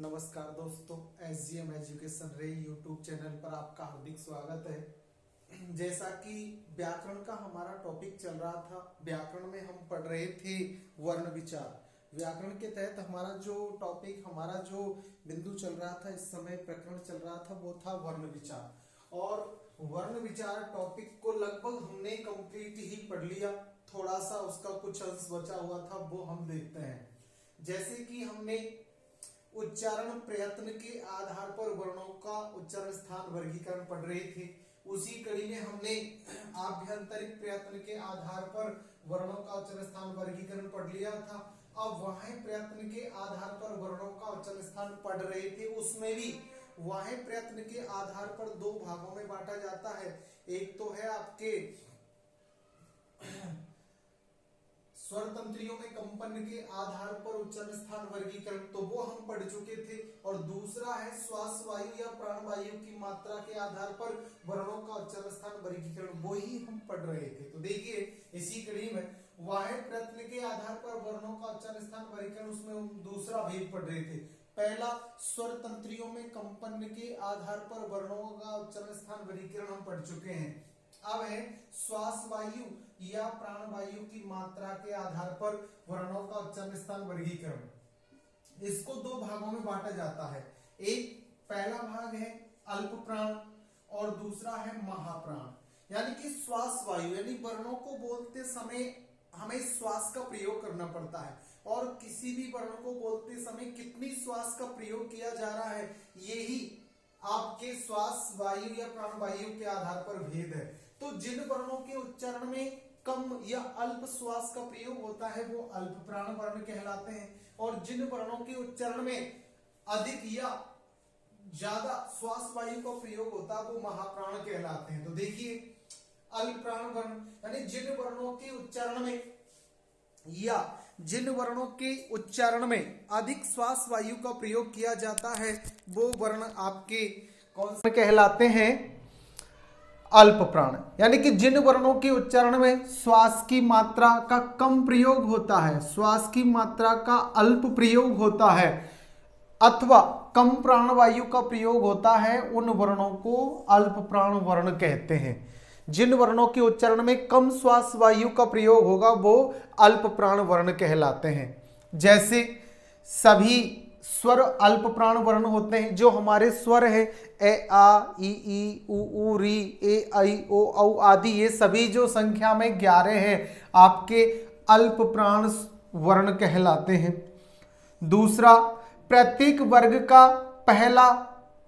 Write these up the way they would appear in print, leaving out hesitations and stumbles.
नमस्कार दोस्तों, SGM education रे यूट्यूब चैनल पर आपका हार्दिक स्वागत है। जैसा कि व्याकरण का हमारा टॉपिक चल रहा था, व्याकरण में हम पढ़ रहे थे वर्ण विचार। व्याकरण के तहत हमारा जो टॉपिक, हमारा जो बिंदु चल रहा था, इस समय प्रकरण चल रहा था, वो था वर्ण विचार। और वर्ण विचार टॉपिक को लगभग हमने कंप्लीट ही पढ़ लिया। थोड़ा सा उसका कुछ अंश बचा हुआ था, वो हम देखते हैं। जैसे कि हमने उच्चारण प्रयत्न के आधार पर वर्णों का उच्चारण स्थान वर्गीकरण पढ़ रहे थे। उसी कड़ी में हमने आभ्यंतरिक प्रयत्न के आधार पर वर्णों का उच्चारण स्थान वर्गीकरण पढ़ लिया था। अब वाह्य प्रयत्न के आधार पर वर्णों का उच्चारण स्थान पढ़ रहे थे। उसमें भी वाह्य प्रयत्न के आधार पर दो भागों में बांटा जाता है। एक तो है आपके स्वर तंत्रियों में कंपन के आधार पर उच्चारण स्थान वर्गीकरण, तो वो हम पढ़ चुके थे। और दूसरा है श्वास वायु या प्राण वायु की मात्रा के आधार पर वर्णों का उच्चारण स्थान वर्गीकरण, वो ही हम पढ़ रहे थे। तो देखिए, इसी कड़ी में वाह्य प्रयत्न के आधार पर वर्णों का उच्चारण स्थान वर्गीकरण, उसमें हम दूसरा भेद पढ़ रहे थे। पहला स्वर तंत्रियों में कंपन के आधार पर वर्णों का उच्चारण स्थान वर्गीकरण हम पढ़ चुके हैं। अब है श्वास वायु या प्राण वायु की मात्रा के आधार पर वर्णों का उच्चारण स्थान वर्गीकरण। इसको दो भागों में बांटा जाता है। एक पहला भाग है अल्प प्राण और दूसरा है महाप्राण। यानी कि श्वास वायु, यानी वर्णों को बोलते समय हमें श्वास का प्रयोग करना पड़ता है। और किसी भी वर्ण को बोलते समय कितनी श्वास का प्रयोग किया जा रहा है, यही आपके श्वास वायु या प्राण वायु के आधार पर भेद है। तो जिन वर्णों के उच्चारण में कम या अल्प श्वास का प्रयोग होता है, वो अल्प प्राण वर्ण कहलाते हैं। और जिन वर्णों के उच्चारण में अधिक या ज्यादा श्वास वायु का प्रयोग होता है, वो महाप्राण कहलाते हैं। तो देखिए, अल्प प्राण वर्ण यानी जिन वर्णों के उच्चारण में या जिन वर्णों के उच्चारण में अधिक श्वास वायु का प्रयोग किया जाता है, वो वर्ण आपके कौन से कहलाते हैं? अल्प प्राण। यानी कि जिन वर्णों के उच्चारण में श्वास की मात्रा का कम प्रयोग होता है, श्वास की मात्रा का अल्प प्रयोग होता है, अथवा कम प्राणवायु का प्रयोग होता है, उन वर्णों को अल्प प्राण वर्ण कहते हैं। जिन वर्णों के उच्चारण में कम श्वास वायु का प्रयोग होगा, वो अल्प प्राण वर्ण कहलाते हैं। जैसे सभी स्वर अल्प प्राण वर्ण होते हैं। जो हमारे स्वर है, ए आ ई ई उ ऊ री ए ऐ ओ औ आदि, ये सभी जो संख्या में 11 हैं, आपके अल्प प्राण वर्ण कहलाते हैं। दूसरा, प्रत्येक वर्ग का पहला,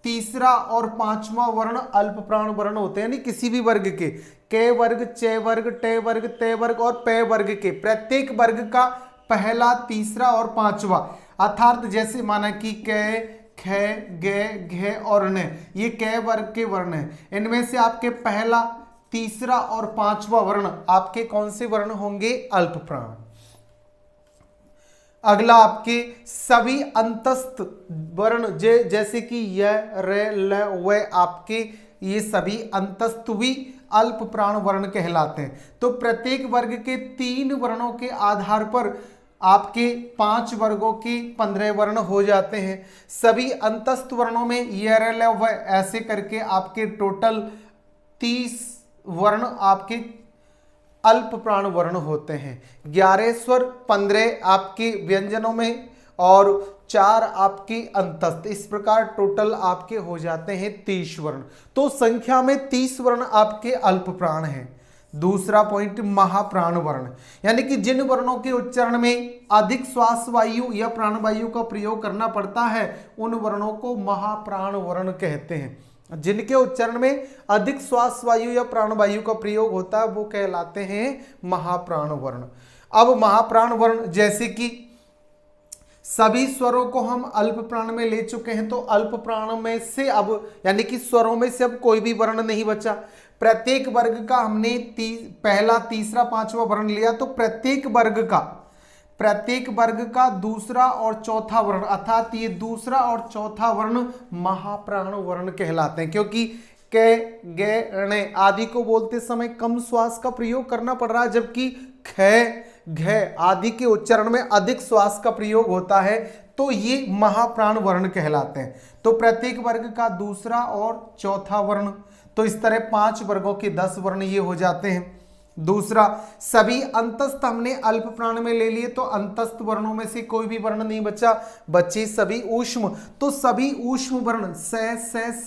तीसरा और पांचवा वर्ण अल्प प्राण वर्ण होते हैं। यानी किसी भी वर्ग के वर्ग, चे वर्ग, टे वर्ग, ते वर्ग और पे वर्ग के प्रत्येक वर्ग का पहला, तीसरा और पांचवा, अर्थात जैसे माना कि कै, खे, गे, घे और न, ये कै वर्ग के वर्ण हैं। इनमें से आपके पहला, तीसरा और पांचवा वर्ण आपके कौन से वर्ण होंगे? अल्प प्राण। अगला आपके सभी अंतस्थ वर्ण जैसे कि य, रे, ल, व, आपके ये सभी अंतस्थ भी अल्प प्राण वर्ण कहलाते हैं। तो प्रत्येक वर्ग के 3 वर्णों के आधार पर आपके 5 वर्गों के 15 वर्ण हो जाते हैं। सभी अंतस्थ वर्णों में य, रे, ल, व ऐसे करके आपके टोटल 30 वर्ण आपके अल्प प्राण वर्ण होते हैं। 11 स्वर, 15 आपके व्यंजनों में और 4 आपके अंतस्थ, इस प्रकार टोटल आपके हो जाते हैं 30 वर्ण। तो संख्या में 30 वर्ण आपके अल्प प्राण हैं। दूसरा पॉइंट, महाप्राण वर्ण, यानी कि जिन वर्णों के उच्चारण में अधिक श्वास वायु या प्राणवायु का प्रयोग करना पड़ता है, उन वर्णों को महाप्राण वर्ण कहते हैं। जिनके उच्चारण में अधिक श्वास वायु या प्राणवायु का प्रयोग होता है, वो कहलाते हैं महाप्राण वर्ण। अब महाप्राण वर्ण, जैसे कि सभी स्वरों को हम अल्प प्राण में ले चुके हैं, तो अल्प प्राण में से अब, यानी कि स्वरों में से अब कोई भी वर्ण नहीं बचा। प्रत्येक वर्ग का हमने पहला, तीसरा, पांचवा वर्ण लिया, तो प्रत्येक वर्ग का दूसरा और चौथा वर्ण, अर्थात ये दूसरा और चौथा वर्ण महाप्राण वर्ण कहलाते हैं। क्योंकि कै, गे, णे आदि को बोलते समय कम श्वास का प्रयोग करना पड़ रहा है, जबकि ख, घ आदि के उच्चारण में अधिक श्वास का प्रयोग होता है तो ये महाप्राण वर्ण कहलाते हैं। तो प्रत्येक वर्ग का दूसरा और चौथा वर्ण, तो इस तरह 5 वर्गों के 10 वर्ण ये हो जाते हैं। दूसरा, सभी अंतस्थ हमने अल्प प्राण में ले लिए, तो अंतस्थ वर्णों में से कोई भी वर्ण नहीं बचा, बचे सभी ऊष्म। तो सभी ऊष्म वर्ण स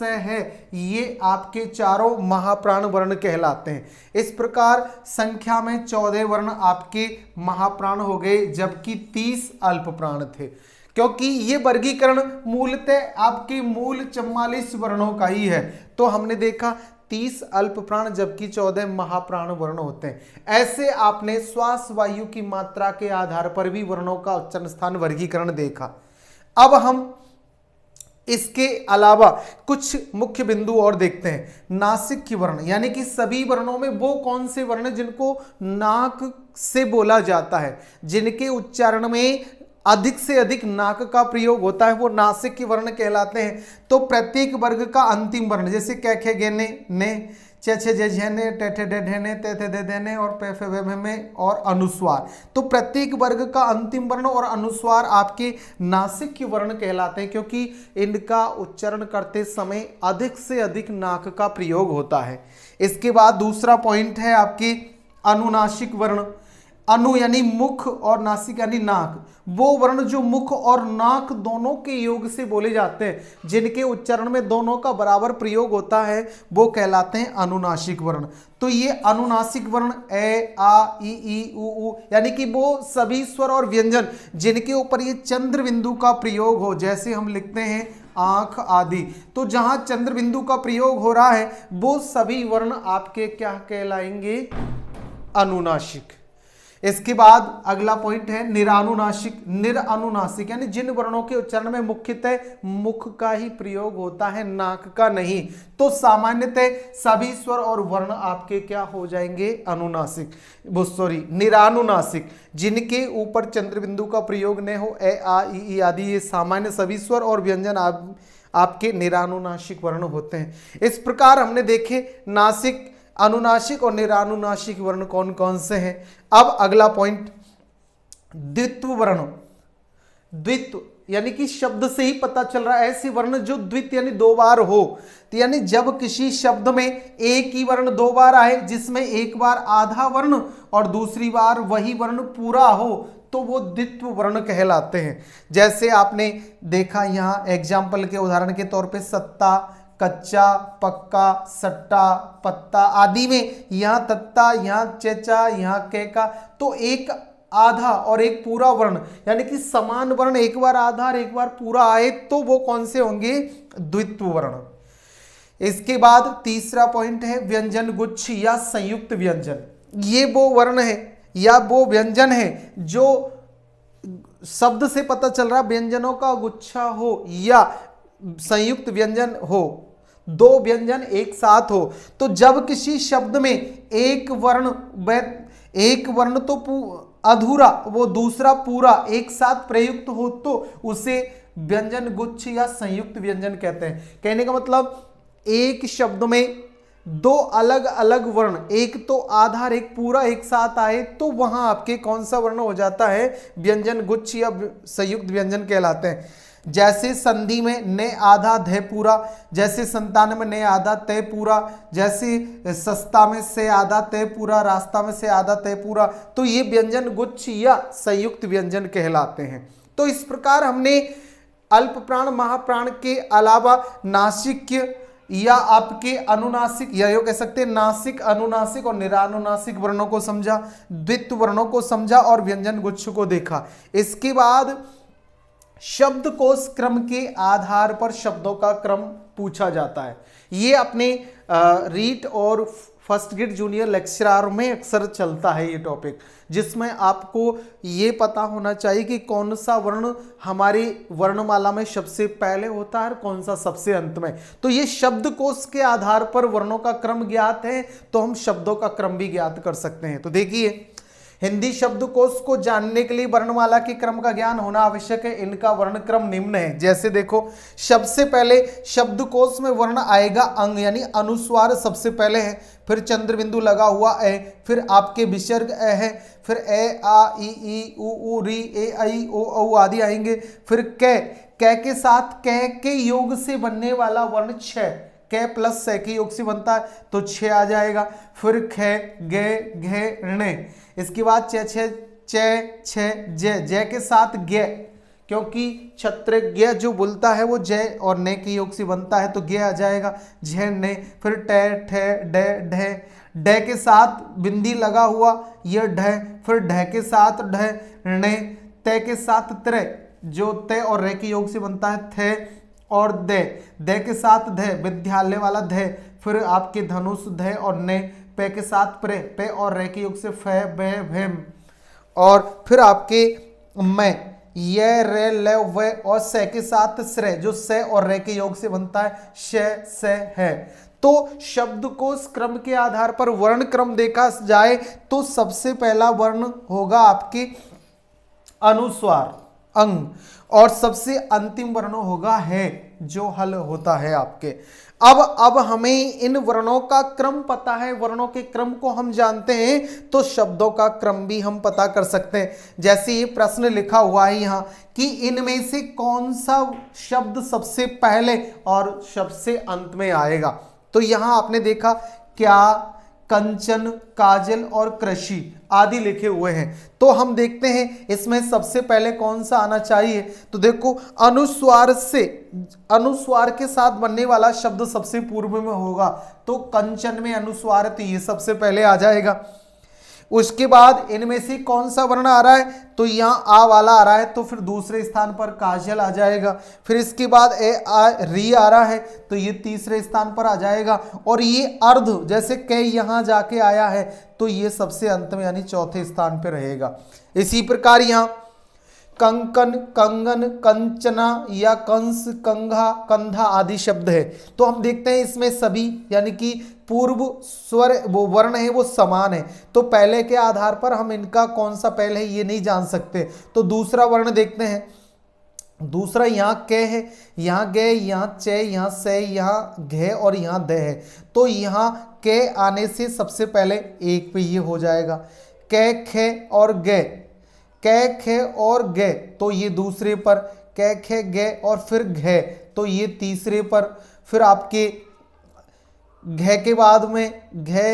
है, ये आपके चारों महाप्राण वर्ण कहलाते हैं। इस प्रकार संख्या में 14 वर्ण आपके महाप्राण हो गए, जबकि 30 अल्प प्राण थे, क्योंकि ये वर्गीकरण मूलतः आपके मूल 44 वर्णों का ही है। तो हमने देखा 30 अल्प प्राण जबकि 14 महाप्राण वर्ण होते हैं। ऐसे आपने श्वास वायु की मात्रा के आधार पर भी वर्णों का उच्चारण स्थान वर्गीकरण देखा। अब हम इसके अलावा कुछ मुख्य बिंदु और देखते हैं। नासिक की वर्ण, यानी कि सभी वर्णों में वो कौन से वर्ण जिनको नाक से बोला जाता है, जिनके उच्चारण में अधिक से अधिक नाक का प्रयोग होता है, वो नासिक के वर्ण कहलाते हैं। तो प्रत्येक वर्ग का अंतिम वर्ण, जैसे कै खे गे ने चे छे जे झे टे ठे डे ढे ने ते थे दे दे ने और पे फे वे भे में और अनुस्वार। तो प्रत्येक वर्ग का अंतिम वर्ण और अनुस्वार आपके नासिक के वर्ण कहलाते हैं, क्योंकि इनका उच्चारण करते समय अधिक से अधिक नाक का प्रयोग होता है। इसके बाद दूसरा पॉइंट है आपके अनुनासिक वर्ण। अनु यानी मुख और नासिक यानी नाक, वो वर्ण जो मुख और नाक दोनों के योग से बोले जाते हैं, जिनके उच्चारण में दोनों का बराबर प्रयोग होता है, वो कहलाते हैं अनुनासिक वर्ण। तो ये अनुनासिक वर्ण ए आ ई उ यानी कि वो सभी स्वर और व्यंजन जिनके ऊपर ये चंद्र बिंदु का प्रयोग हो, जैसे हम लिखते हैं आंख आदि, तो जहां चंद्र बिंदु का प्रयोग हो रहा है वो सभी वर्ण आपके क्या कहलाएंगे? अनुनासिक। इसके बाद अगला पॉइंट है निरानुनासिक। निरानुनासिक यानी जिन वर्णों के उच्चारण में मुख्यतः मुख का ही प्रयोग होता है, नाक का नहीं। तो सामान्यतः सभी स्वर और वर्ण आपके क्या हो जाएंगे? अनुनासिक, निरानुनासिक, जिनके ऊपर चंद्र बिंदु का प्रयोग न हो, ए आ ई आदि ये सामान्य सभी स्वर और व्यंजन आपके निरानुनासिक वर्ण होते हैं। इस प्रकार हमने देखे नासिक, अनुनासिक और निरानुनासिक वर्ण कौन कौन से हैं। अब अगला पॉइंट द्वित्व वर्ण। द्वित्व यानी कि शब्द से ही पता चल रहा है ऐसे वर्ण जो द्वित्व यानी 2 बार हो, तो यानी जब किसी शब्द में एक ही वर्ण 2 बार आए, जिसमें एक बार आधा वर्ण और दूसरी बार वही वर्ण पूरा हो, तो वो द्वित्व वर्ण कहलाते हैं। जैसे आपने देखा यहाँ एग्जाम्पल के उदाहरण के तौर पे सत्ता, कच्चा, पक्का, सट्टा, पत्ता आदि में यहाँ तत्ता, यहाँ चेचा, यहाँ केका, तो एक आधा और एक पूरा वर्ण यानी कि समान वर्ण एक बार आधा और एक बार पूरा आए तो वो कौन से होंगे? द्वित्व वर्ण। इसके बाद तीसरा पॉइंट है व्यंजन गुच्छ या संयुक्त व्यंजन। ये वो वर्ण है या वो व्यंजन है जो शब्द से पता चल रहा व्यंजनों का गुच्छा हो या संयुक्त व्यंजन हो, 2 व्यंजन एक साथ हो। तो जब किसी शब्द में एक वर्ण तो अधूरा वो दूसरा पूरा एक साथ प्रयुक्त हो तो उसे व्यंजन गुच्छ या संयुक्त व्यंजन कहते हैं। कहने का मतलब एक शब्द में 2 अलग अलग वर्ण, एक तो आधा एक पूरा एक साथ आए तो वहां आपके कौन सा वर्ण हो जाता है? व्यंजन गुच्छ या संयुक्त व्यंजन कहलाते हैं। जैसे संधि में ने आधा धे पूरा, जैसे संतान में ने आधा तय पूरा, जैसे सस्ता में से आधा तय पूरा, रास्ता में से आधा तय पूरा, तो ये व्यंजन गुच्छ या संयुक्त व्यंजन कहलाते हैं। तो इस प्रकार हमने अल्प प्राण महाप्राण के अलावा नासिक या आपके अनुनासिक या यो कह सकते हैं नासिक, अनुनासिक और निरानुनासिक वर्णों को समझा, द्वित्व वर्णों को समझा और व्यंजन गुच्छ को देखा। इसके बाद शब्दकोश क्रम के आधार पर शब्दों का क्रम पूछा जाता है। ये अपने रीट और फर्स्ट ग्रेड जूनियर लेक्चरर में अक्सर चलता है ये टॉपिक, जिसमें आपको ये पता होना चाहिए कि कौन सा वर्ण हमारी वर्णमाला में सबसे पहले होता है और कौन सा सबसे अंत में। तो ये शब्दकोश के आधार पर वर्णों का क्रम ज्ञात है तो हम शब्दों का क्रम भी ज्ञात कर सकते हैं। तो देखिए हिंदी शब्दकोश को जानने के लिए वर्णमाला के क्रम का ज्ञान होना आवश्यक है। इनका वर्ण क्रम निम्न है। जैसे देखो, सबसे पहले शब्दकोश में वर्ण आएगा अंग यानी अनुस्वार सबसे पहले है, फिर चंद्र बिंदु लगा हुआ ए, फिर आपके विसर्ग ए है, फिर ए आ ई उ री ए आई ओ औ आदि आएंगे, फिर कै के साथ कै के योग से बनने वाला वर्ण छ, कै प्लस से के योग से बनता है तो 6 आ जाएगा, फिर खे गे घे ऋणे, इसके बाद चे जय के साथ गे, क्योंकि क्षत्रिय जो बोलता है वो जय और ने के योग से बनता है तो गे आ जाएगा, झे ने, फिर टे ठे डे ढे, डे के साथ बिंदी लगा हुआ ये ढे, फिर ढे के साथ ढे णे, ते के साथ त्रे जो ते और रे के योग से बनता है थे, और दे के साथ धे विद्यालय वाला धे, फिर आपके धनुष धे और ने, पे के साथ प्रे, पे और रे के योग से फे बे भेम, और फिर आपके मैं ये रे ले वे, और से के साथ श्रे जो से और रे के योग से बनता है से है। तो शब्दकोश क्रम के आधार पर वर्ण क्रम देखा जाए तो सबसे पहला वर्ण होगा आपके अनुस्वार अंग, और सबसे अंतिम वर्ण होगा है जो हल होता है आपके। अब हमें इन वर्णों का क्रम पता है, वर्णों के क्रम को हम जानते हैं तो शब्दों का क्रम भी हम पता कर सकते हैं। जैसे ये प्रश्न लिखा हुआ है यहाँ कि इनमें से कौन सा शब्द सबसे पहले और सबसे अंत में आएगा, तो यहाँ आपने देखा क्या, कंचन, काजल और कृषि आदि लिखे हुए हैं, तो हम देखते हैं इसमें सबसे पहले कौन सा आना चाहिए। तो देखो, अनुस्वार के साथ बनने वाला शब्द सबसे पूर्व में होगा, तो कंचन में अनुस्वार तो ये सबसे पहले आ जाएगा। उसके बाद इनमें से कौन सा वर्ण आ रहा है, तो यहाँ आ वाला आ रहा है तो फिर दूसरे स्थान पर काजल आ जाएगा, फिर इसके बाद ए आ री आ रहा है तो ये तीसरे स्थान पर आ जाएगा, और ये अर्ध जैसे कै यहाँ जाके आया है तो ये सबसे अंत में यानी चौथे स्थान पर रहेगा। इसी प्रकार यहाँ कंकन, कंगन, कंचना या कंस, कंघा, कंधा आदि शब्द है, तो हम देखते हैं इसमें सभी यानी कि पूर्व स्वर वो वर्ण है वो समान है, तो पहले के आधार पर हम इनका कौन सा पहले है ये नहीं जान सकते। तो दूसरा वर्ण देखते हैं, दूसरा यहाँ कै है, यहाँ गे, यहाँ चे, यहाँ से, यहाँ घे और यहाँ दे है, तो यहाँ कै आने से सबसे पहले एक पे ये हो जाएगा, कै खे और गे, कै खे और गे तो ये दूसरे पर, कै खे गे और फिर घे तो ये तीसरे पर, फिर आपके घे के बाद में घे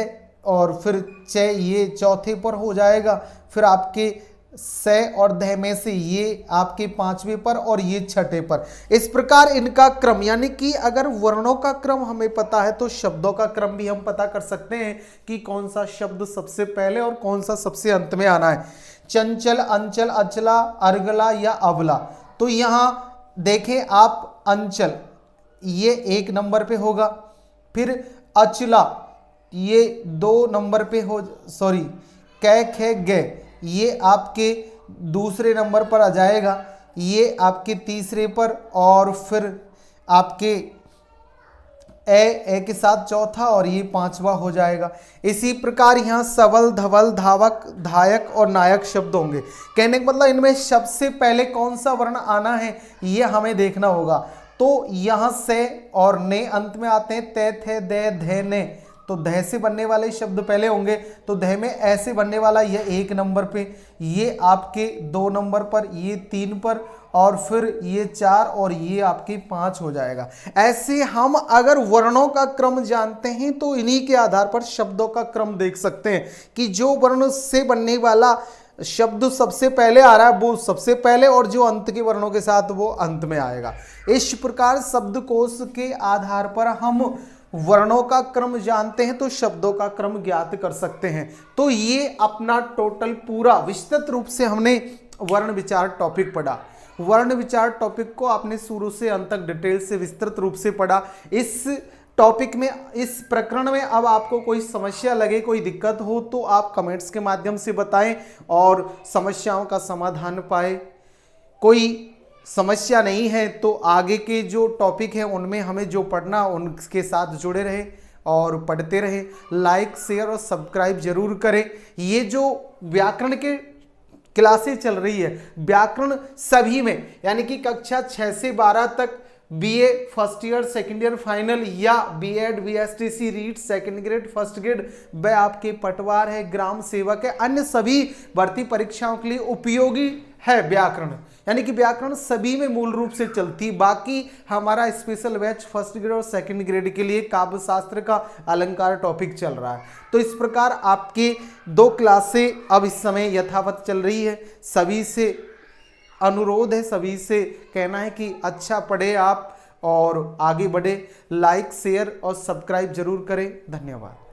और फिर चे ये चौथे पर हो जाएगा, फिर आपके से और धे में से ये आपके पांचवें पर और ये छठे पर। इस प्रकार इनका क्रम यानी कि अगर वर्णों का क्रम हमें पता है तो शब्दों का क्रम भी हम पता कर सकते हैं कि कौन सा शब्द सबसे पहले और कौन सा सबसे अंत में आना है। चंचल, अंचल, अचला, अर्गला या अवला, तो यहाँ देखें आप अंचल ये 1 नंबर पे होगा, फिर अचला ये 2 नंबर पे हो, सॉरी कै खे गे ये आपके दूसरे नंबर पर आ जाएगा, ये आपके तीसरे पर, और फिर आपके ए के साथ चौथा और ये 5वां हो जाएगा। इसी प्रकार यहाँ सबल, धवल, धावक, धायक और नायक शब्द होंगे। कहने का मतलब इनमें सबसे पहले कौन सा वर्ण आना है ये हमें देखना होगा। तो यहाँ से और ने अंत में आते हैं, ते थे दे धे ने, तो धे से बनने वाले शब्द पहले होंगे, तो धे में ऐसे बनने वाला ये 1 नंबर पे, ये आपके 2 नंबर पर, ये 3 पर, और फिर ये 4 और ये आपके 5 हो जाएगा। ऐसे हम अगर वर्णों का क्रम जानते हैं तो इन्हीं के आधार पर शब्दों का क्रम देख सकते हैं कि जो वर्ण से बनने वाला शब्द सबसे पहले आ रहा है वो सबसे पहले, और जो अंत के वर्णों के साथ वो अंत में आएगा। इस प्रकार शब्दकोश के आधार पर हम वर्णों का क्रम जानते हैं तो शब्दों का क्रम ज्ञात कर सकते हैं। तो ये अपना टोटल पूरा विस्तृत रूप से हमने वर्ण विचार टॉपिक पढ़ा। वर्ण विचार टॉपिक को आपने शुरू से अंत तक डिटेल से विस्तृत रूप से पढ़ा। इस टॉपिक में, इस प्रकरण में अब आपको कोई समस्या लगे, कोई दिक्कत हो तो आप कमेंट्स के माध्यम से बताएं और समस्याओं का समाधान पाए। कोई समस्या नहीं है तो आगे के जो टॉपिक है उनमें हमें जो पढ़ना उनके साथ जुड़े रहे और पढ़ते रहें। लाइक शेयर और सब्सक्राइब जरूर करें। ये जो व्याकरण के क्लासेस चल रही है, व्याकरण सभी में, यानी कि कक्षा 6 से 12 तक BA first year second year final या BEd BSTC REET second grade first grade, वह आपके पटवार है, ग्राम सेवक है, अन्य सभी भर्ती परीक्षाओं के लिए उपयोगी है व्याकरण। यानी कि व्याकरण सभी में मूल रूप से चलती। बाकी हमारा स्पेशल बैच फर्स्ट ग्रेड और सेकंड ग्रेड के लिए काव्य शास्त्र का अलंकार टॉपिक चल रहा है। तो इस प्रकार आपके 2 क्लासें अब इस समय यथावत चल रही है। सभी से अनुरोध है, सभी से कहना है कि अच्छा पढ़े आप और आगे बढ़े। लाइक शेयर और सब्सक्राइब जरूर करें। धन्यवाद।